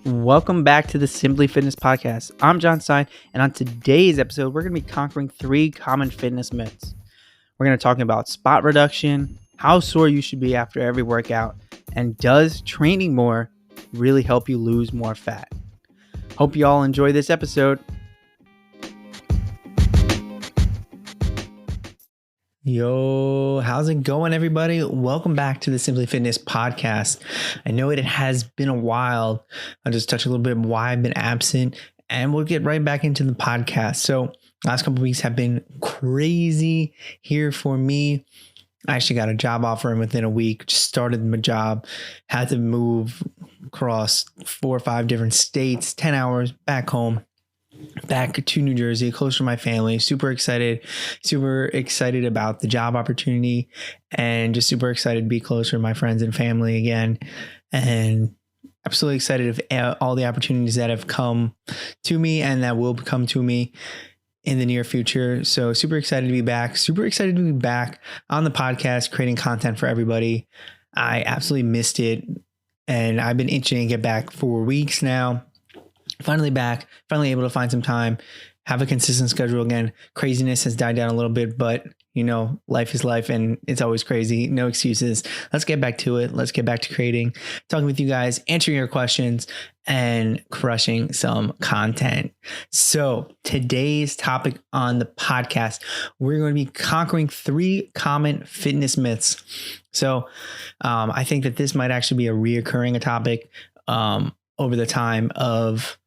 Welcome back to the Simply Fitness Podcast. I'm John Stein, and on today's episode, we're going to be conquering 3 common fitness myths. We're going to talk about spot reduction, how sore you should be after every workout, and does training more really help you lose more fat? Hope you all enjoy this episode. Yo, how's it going, everybody? Welcome back to the Simply Fitness Podcast. I know it has been a while. I'll just touch a little bit of why I've been absent, and we'll get right back into the podcast. So last couple of weeks have been crazy here for me. I actually got a job offer, and within a week, just started my job, had to move across 4 or 5 different states, 10 hours back home. Back to New Jersey, close to my family. Super excited about the job opportunity, and just super excited to be closer to my friends and family again. And absolutely excited of all the opportunities that have come to me and that will come to me in the near future. So super excited to be back. Super excited to be back on the podcast, creating content for everybody. I absolutely missed it, and I've been itching to get back for weeks now. Finally back, finally able to find some time, have a consistent schedule again. Craziness has died down a little bit, but you know, life is life and it's always crazy. No excuses. Let's get back to it. Let's get back to creating, talking with you guys, answering your questions, and crushing some content. So today's topic on the podcast, we're going to be conquering 3 common fitness myths. So I think that this might actually be a reoccurring topic over the time of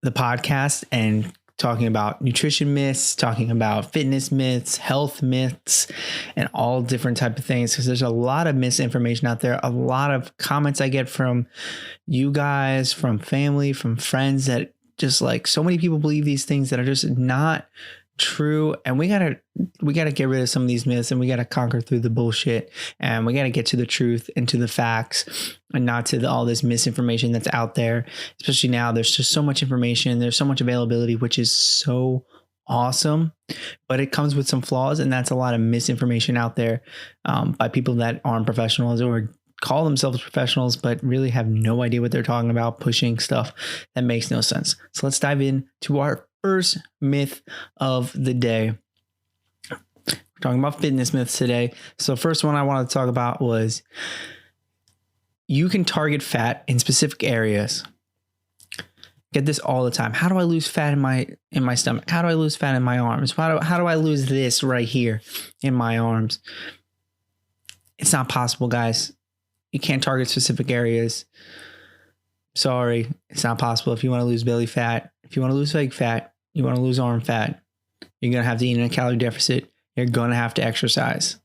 the podcast, and talking about nutrition myths, talking about fitness myths, health myths, and all different type of things, because there's a lot of misinformation out there. A lot of comments I get from you guys, from family, from friends, that just like so many people believe these things that are just not true. And we gotta get rid of some of these myths, and we gotta conquer through the bullshit, and we gotta get to the truth and to the facts, and not to all this misinformation that's out there. Especially now, there's just so much information, there's so much availability, which is so awesome, but it comes with some flaws, and that's a lot of misinformation out there by people that aren't professionals or call themselves professionals but really have no idea what they're talking about, pushing stuff that makes no sense. So let's dive into our first myth of the day. We're talking about fitness myths today. So first one I wanted to talk about was you can target fat in specific areas. Get this all the time. How do I lose fat in my stomach? How do I lose fat in my arms? How do I lose this right here in my arms? It's not possible, guys. You can't target specific areas. Sorry, it's not possible. If you want to lose belly fat, if you want to lose leg fat, you want to lose arm fat, you're going to have to eat in a calorie deficit. You're going to have to exercise.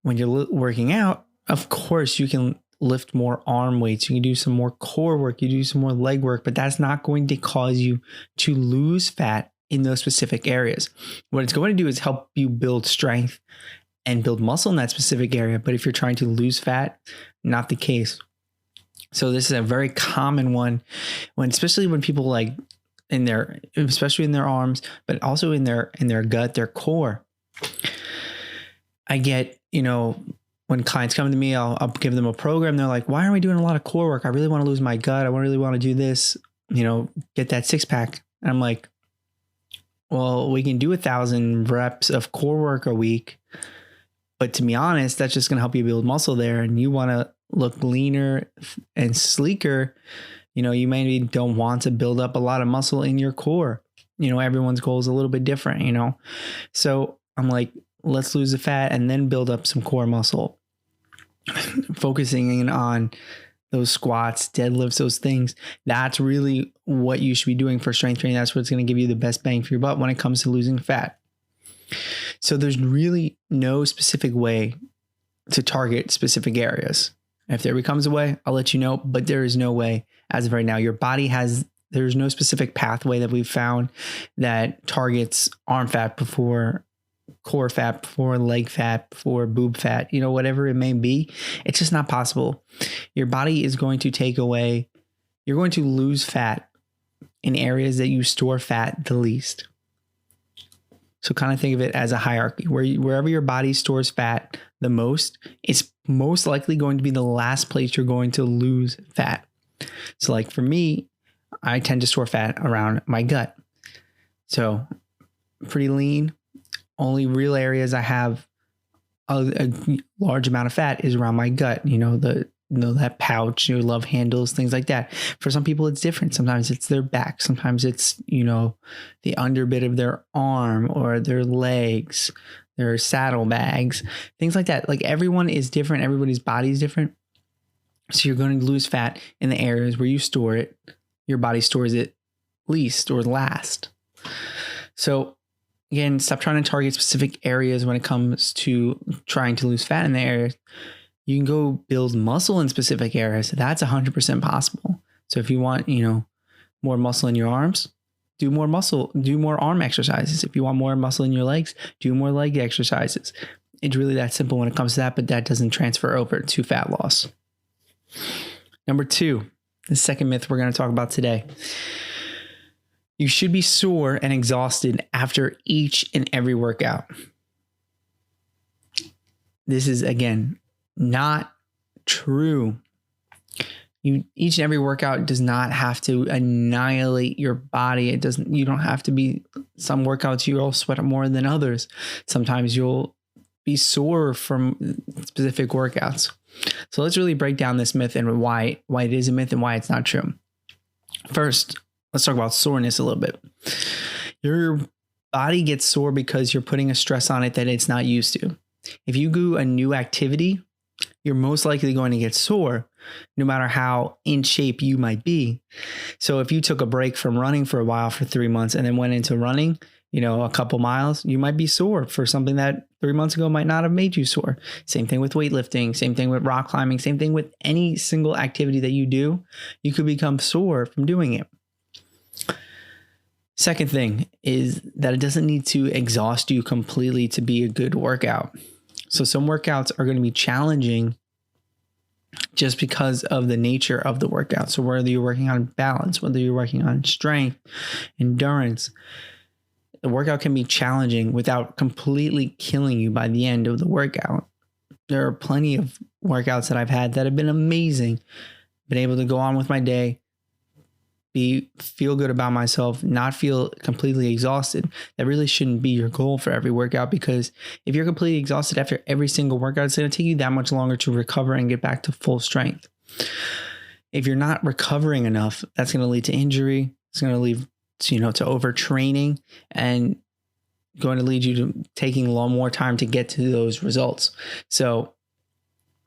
When you're working out, of course, you can lift more arm weights. You can do some more core work. You do some more leg work, but that's not going to cause you to lose fat in those specific areas. What it's going to do is help you build strength and build muscle in that specific area. But if you're trying to lose fat, not the case. So this is a very common one, especially when people like especially in their arms, but also in their gut, their core. I get, when clients come to me, I'll give them a program. They're like, why aren't we doing a lot of core work? I really want to lose my gut. I really want to do this, get that 6-pack. And I'm like, well, we can do 1,000 reps of core work a week. But to be honest, that's just going to help you build muscle there. And you want to look leaner and sleeker. You maybe don't want to build up a lot of muscle in your core. Everyone's goal is a little bit different, So I'm like, let's lose the fat and then build up some core muscle. Focusing in on those squats, deadlifts, those things. That's really what you should be doing for strength training. That's what's going to give you the best bang for your buck when it comes to losing fat. So there's really no specific way to target specific areas. If there becomes a way, I'll let you know, but there is no way as of right now. Your body there's no specific pathway that we've found that targets arm fat before core fat, before leg fat, before boob fat, whatever it may be. It's just not possible. Your body is going to you're going to lose fat in areas that you store fat the least. So kind of think of it as a hierarchy. Wherever your body stores fat the most, it's most likely going to be the last place you're going to lose fat. So like for me, I tend to store fat around my gut. So pretty lean. Only real areas I have a large amount of fat is around my gut. That pouch, your love handles, things like that. For some people, it's different. Sometimes it's their back. Sometimes it's, the underbit of their arm or their legs, their saddlebags, things like that. Like everyone is different. Everybody's body is different. So you're going to lose fat in the areas where you store it. Your body stores it least or last. So again, stop trying to target specific areas when it comes to trying to lose fat in the areas. You can go build muscle in specific areas. That's 100% possible. So if you want, more muscle in your arms, do more arm exercises. If you want more muscle in your legs, do more leg exercises. It's really that simple when it comes to that, but that doesn't transfer over to fat loss. Number 2, the second myth we're going to talk about today. You should be sore and exhausted after each and every workout. This is, again, not true. Each and every workout does not have to annihilate your body. You don't have to be, some workouts you'll sweat more than others. Sometimes you'll be sore from specific workouts. So let's really break down this myth and why it is a myth and why it's not true. First, let's talk about soreness a little bit. Your body gets sore because you're putting a stress on it that it's not used to. If you do a new activity, you're most likely going to get sore, no matter how in shape you might be. So if you took a break from running for a while for 3 months and then went into running, a couple miles, you might be sore for something that 3 months ago might not have made you sore. Same thing with weightlifting, same thing with rock climbing, same thing with any single activity that you do. You could become sore from doing it. Second thing is that it doesn't need to exhaust you completely to be a good workout. So some workouts are going to be challenging just because of the nature of the workout. So whether you're working on balance, whether you're working on strength, endurance, the workout can be challenging without completely killing you by the end of the workout. There are plenty of workouts that I've had that have been amazing. Been able to go on with my day, feel good about myself, not feel completely exhausted. That really shouldn't be your goal for every workout, because if you're completely exhausted after every single workout, it's going to take you that much longer to recover and get back to full strength. If you're not recovering enough, that's going to lead to injury. It's going to lead to overtraining and going to lead you to taking a lot more time to get to those results. So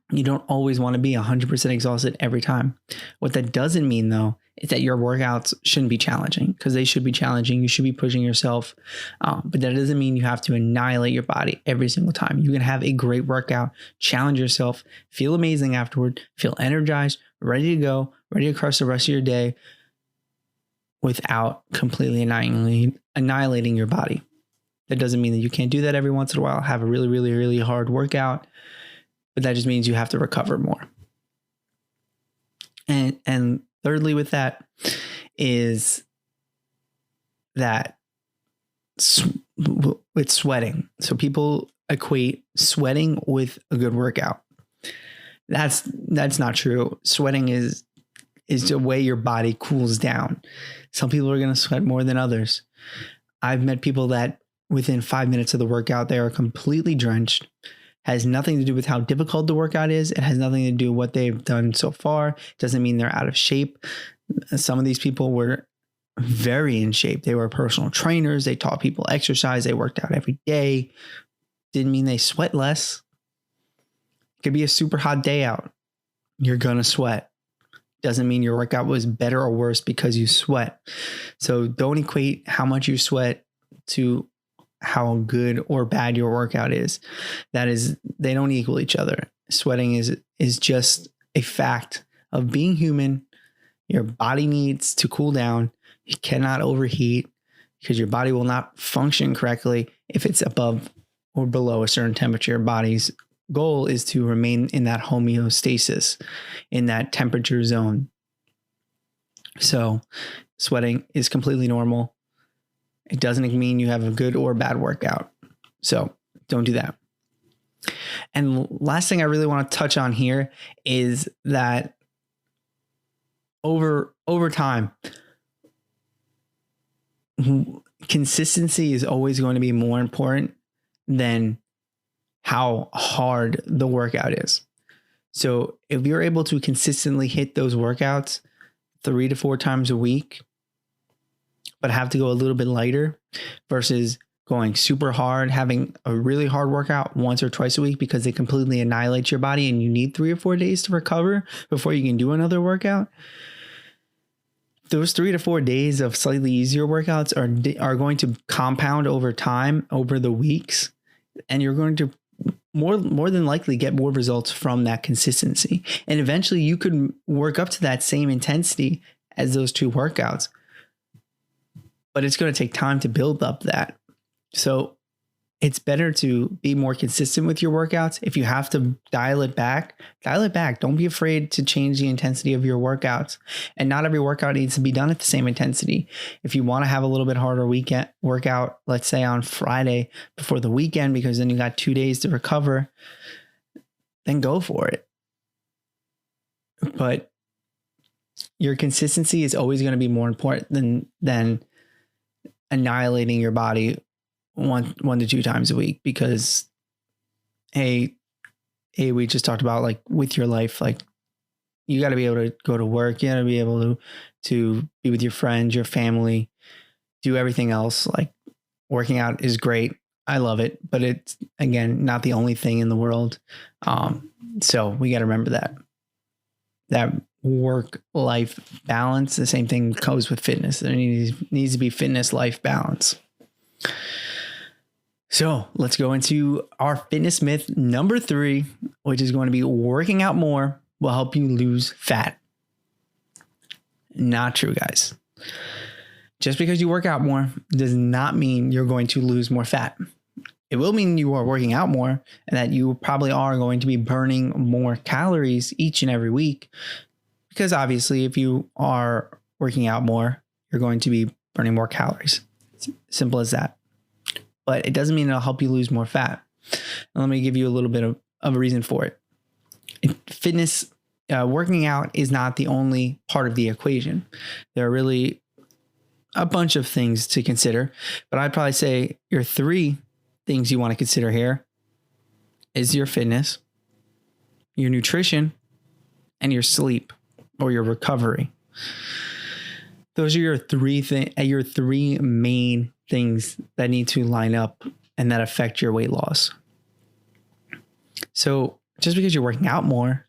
you don't always want to be 100% exhausted every time. What that doesn't mean, though, is that your workouts shouldn't be challenging, because they should be challenging. You should be pushing yourself. But that doesn't mean you have to annihilate your body every single time. You can have a great workout, challenge yourself, feel amazing afterward, feel energized, ready to go, ready to crush the rest of your day without completely annihilating your body. That doesn't mean that you can't do that every once in a while, have a really, really, really hard workout. But that just means you have to recover more. And thirdly with that is that with sweating. So people equate sweating with a good workout. That's not true. Sweating is the way your body cools down. Some people are going to sweat more than others. I've met people that within 5 minutes of the workout, they are completely drenched. Has nothing to do with how difficult the workout is. It has nothing to do with what they've done so far. It doesn't mean they're out of shape. Some of these people were very in shape. They were personal trainers. They taught people exercise. They worked out every day. Didn't mean they sweat less. It could be a super hot day out. You're going to sweat. Doesn't mean your workout was better or worse because you sweat. So don't equate how much you sweat to how good or bad your workout is. They don't equal each other. Sweating is just a fact of being human. Your body needs to cool down. You cannot overheat, because your body will not function correctly if it's above or below a certain temperature. Your body's goal is to remain in that homeostasis, in that temperature zone. So sweating is completely normal. It doesn't mean you have a good or bad workout. So don't do that. And last thing I really want to touch on here is that over time, consistency is always going to be more important than how hard the workout is. So if you're able to consistently hit those workouts 3 to 4 times a week, but have to go a little bit lighter versus going super hard, having a really hard workout once or twice a week because it completely annihilates your body and you need 3 or 4 days to recover before you can do another workout. Those 3 to 4 days of slightly easier workouts are going to compound over time, over the weeks, and you're going to more than likely get more results from that consistency. And eventually you could work up to that same intensity as those 2 workouts, but it's going to take time to build up that. So it's better to be more consistent with your workouts. If you have to dial it back. Don't be afraid to change the intensity of your workouts. And not every workout needs to be done at the same intensity. If you want to have a little bit harder weekend workout, let's say on Friday before the weekend, because then you got 2 days to recover, then go for it. But your consistency is always going to be more important than annihilating your body one to 2 times a week, because we just talked about, like, with your life, like, you got to be able to go to work, you got to be able to be with your friends, your family, do everything else. Like, working out is great, I love it, but it's, again, not the only thing in the world. So we got to remember that work-life balance. The same thing goes with fitness. There needs to be fitness-life balance. So let's go into our fitness myth number 3, which is going to be working out more will help you lose fat. Not true, guys. Just because you work out more does not mean you're going to lose more fat. It will mean you are working out more and that you probably are going to be burning more calories each and every week, because obviously if you are working out more, you're going to be burning more calories. It's simple as that. But it doesn't mean it'll help you lose more fat. And let me give you a little bit of a reason for it. Fitness, working out is not the only part of the equation. There are really a bunch of things to consider, but I'd probably say your 3 things you want to consider here is your fitness, your nutrition, and your sleep or your recovery. Those are your 3 main things that need to line up and that affect your weight loss. So just because you're working out more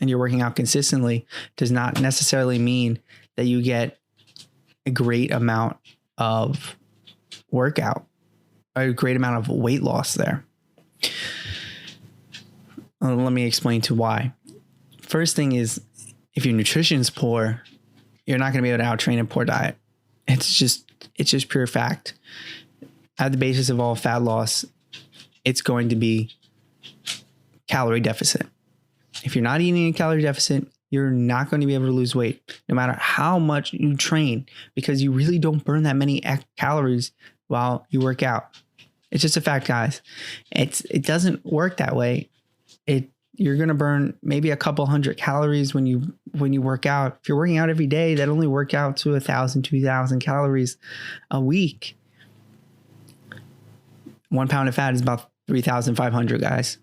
and you're working out consistently does not necessarily mean that you get a great amount of workout, a great amount of weight loss there. Let me explain to why. First thing is, if your nutrition is poor, you're not going to be able to out-train a poor diet. It's just pure fact. At the basis of all fat loss, it's going to be calorie deficit. If you're not eating a calorie deficit, you're not going to be able to lose weight, no matter how much you train, because you really don't burn that many calories while you work out. It's just a fact, guys. It doesn't work that way. You're going to burn maybe a couple hundred calories when you work out. If you're working out every day, that only work out to 1,000, 2,000 calories a week. 1 pound of fat is about 3,500, guys.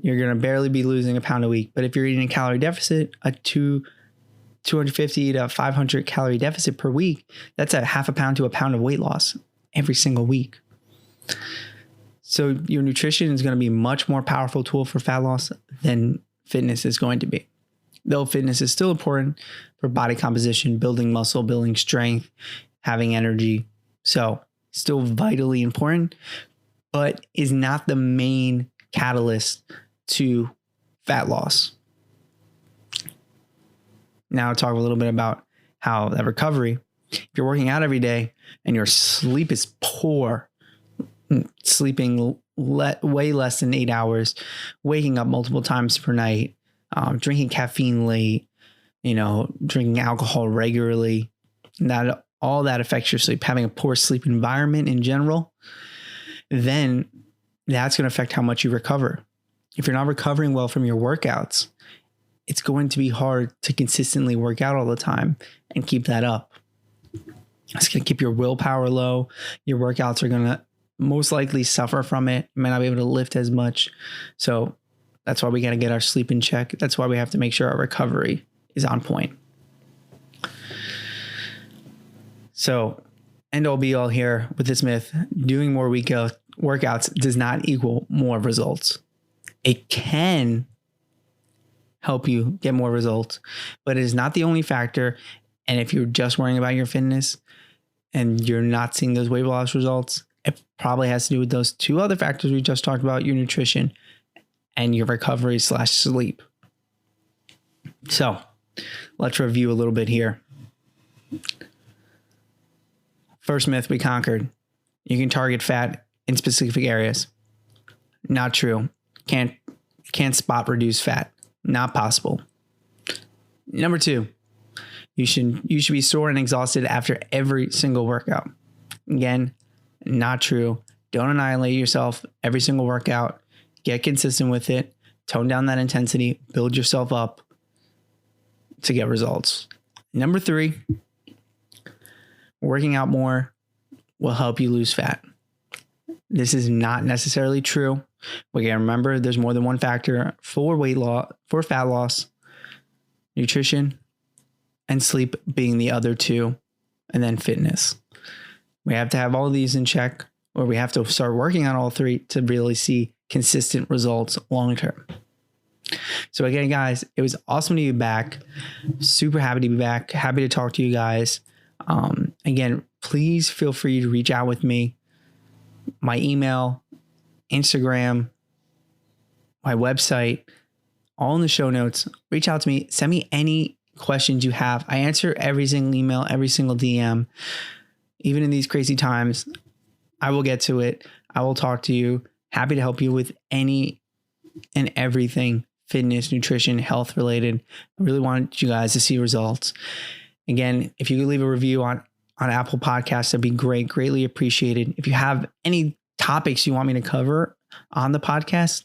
You're going to barely be losing a pound a week. But if you're eating a calorie deficit, a 250 to 500 calorie deficit per week, that's a half a pound to a pound of weight loss every single week. So your nutrition is going to be a much more powerful tool for fat loss than fitness is going to be. Though fitness is still important for body composition, building muscle, building strength, having energy. So still vitally important, but is not the main catalyst to fat loss. Now talk a little bit about how that recovery. If you're working out every day and your sleep is poor, sleeping way less than 8 hours, waking up multiple times per night, drinking caffeine late, drinking alcohol regularly, that all that affects your sleep, having a poor sleep environment in general, then that's going to affect how much you recover. If you're not recovering well from your workouts, it's going to be hard to consistently work out all the time and keep that up. It's going to keep your willpower low. Your workouts are going to most likely suffer from it. You might not be able to lift as much. So that's why we got to get our sleep in check. That's why we have to make sure our recovery is on point. So end all be all here with this myth: doing more workouts does not equal more results. It can help you get more results, but it is not the only factor. And if you're just worrying about your fitness and you're not seeing those weight loss results, it probably has to do with those two other factors we just talked about: your nutrition and your recovery / sleep. So let's review a little bit here. First myth we conquered: you can target fat in specific areas. Not true. Can't spot reduce fat. Not possible. Number 2, you should be sore and exhausted after every single workout. Again, not true. Don't annihilate yourself every single workout. Get consistent with it. Tone down that intensity. Build yourself up to get results. Number 3, working out more will help you lose fat. This is not necessarily true. We gotta remember there's more than one factor for weight loss, for fat loss: nutrition and sleep being the other 2, and then fitness. We have to have all of these in check, or we have to start working on all 3 to really see consistent results long term. So again, guys, it was awesome to be back. Super happy to be back. Happy to talk to you guys. Again, please feel free to reach out with me. My email, Instagram, my website, all in the show notes. Reach out to me. Send me any questions you have. I answer every single email, every single DM. Even in these crazy times, I will get to it. I will talk to you. Happy to help you with any and everything fitness, nutrition, health related. I really want you guys to see results. Again, if you could leave a review on Apple Podcasts, that'd be great. Greatly appreciated. If you have any topics you want me to cover on the podcast,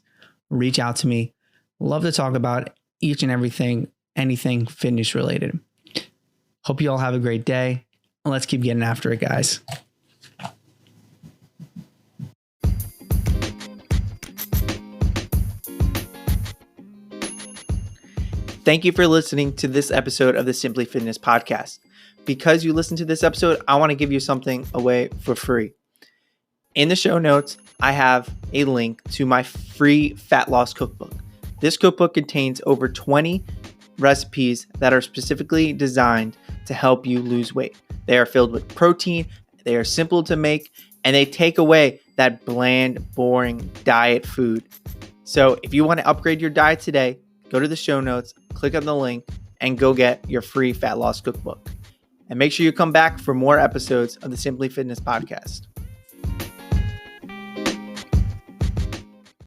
reach out to me. Love to talk about each and everything, anything fitness related. Hope you all have a great day. Let's keep getting after it, guys. Thank you for listening to this episode of the Simply Fitness podcast. Because you listened to this episode, I want to give you something away for free. In the show notes, I have a link to my free fat loss cookbook. This cookbook contains over 20 recipes that are specifically designed to help you lose weight. They are filled with protein, they are simple to make, and they take away that bland, boring diet food. So if you want to upgrade your diet today, go to the show notes, click on the link, and go get your free fat loss cookbook. And make sure you come back for more episodes of the Simply Fitness podcast.